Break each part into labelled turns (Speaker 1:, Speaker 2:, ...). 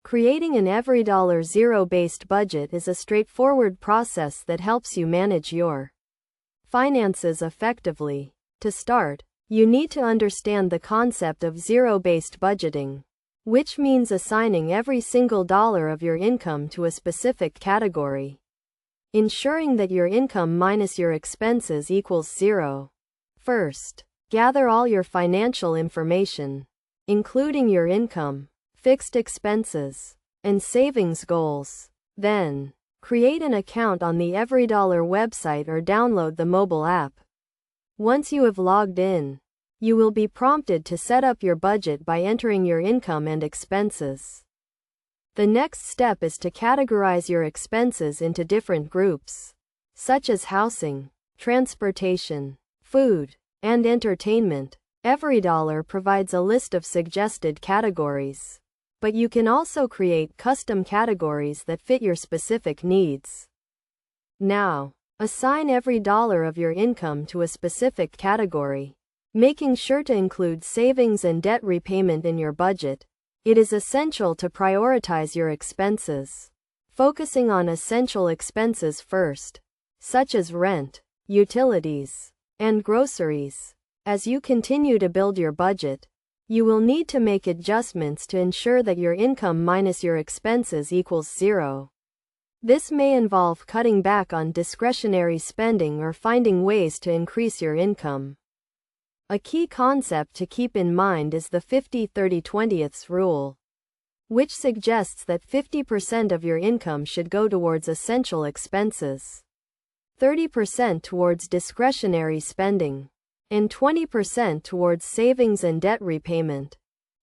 Speaker 1: Creating an EveryDollar zero-based budget is a straightforward process that helps you manage your finances effectively. To start, you need to understand the concept of zero-based budgeting, which means assigning every single dollar of your income to a specific category, ensuring that your income minus your expenses equals zero. First, gather all your financial information, including your income, fixed expenses, and savings goals. Then, create an account on the EveryDollar website or download the mobile app. Once you have logged in, you will be prompted to set up your budget by entering your income and expenses. The next step is to categorize your expenses into different groups, such as housing, transportation, food, and entertainment. EveryDollar provides a list of suggested categories, but you can also create custom categories that fit your specific needs. Now, assign every dollar of your income to a specific category, making sure to include savings and debt repayment in your budget. It is essential to prioritize your expenses, focusing on essential expenses first, such as rent, utilities, and groceries. As you continue to build your budget, you will need to make adjustments to ensure that your income minus your expenses equals zero. This may involve cutting back on discretionary spending or finding ways to increase your income. A key concept to keep in mind is the 50-30-20 rule, which suggests that 50% of your income should go towards essential expenses, 30% towards discretionary spending, and 20% towards savings and debt repayment.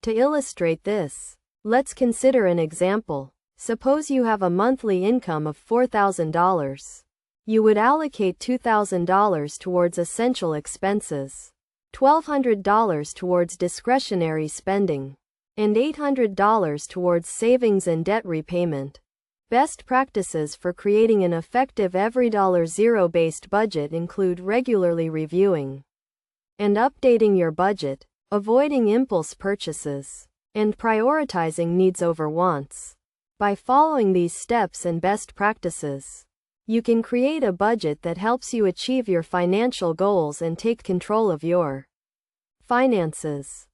Speaker 1: To illustrate this, let's consider an example. Suppose you have a monthly income of $4,000. You would allocate $2,000 towards essential expenses, $1,200 towards discretionary spending, and $800 towards savings and debt repayment. Best practices for creating an effective EveryDollar zero-based budget include regularly reviewing and updating your budget, avoiding impulse purchases, and prioritizing needs over wants. By following these steps and best practices, you can create a budget that helps you achieve your financial goals and take control of your finances.